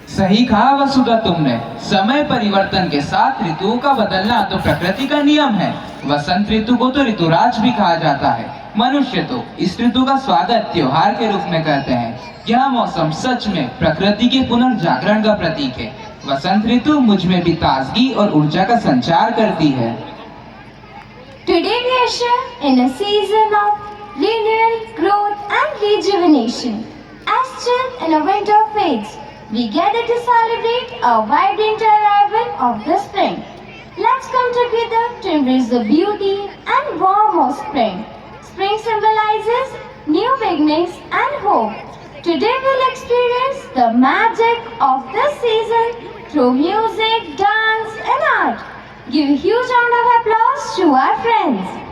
सही कहा वसुधा तुमने। समय परिवर्तन के साथ ऋतुओं का बदलना तो प्रकृति का नियम है। वसंत ऋतु को तो ऋतुराज भी कहा जाता है। मनुष्य तो इस ऋतु का स्वागत त्योहार के रूप में करते हैं। यह मौसम सच में प्रकृति के पुनर्जागरण का प्रतीक है। वसंत ऋतु मुझ में भी ताजगी और ऊर्जा का संचार करती है। Today we usher in a season of renewal, growth and rejuvenation. As chill and a winter fades, we gather to celebrate a vibrant arrival of the spring. Let's come together to embrace the beauty and warmth of spring. Spring symbolizes new beginnings and hope. Today we'll experience the magic of this season through music, dance and art. Give a huge round of applause to our friends.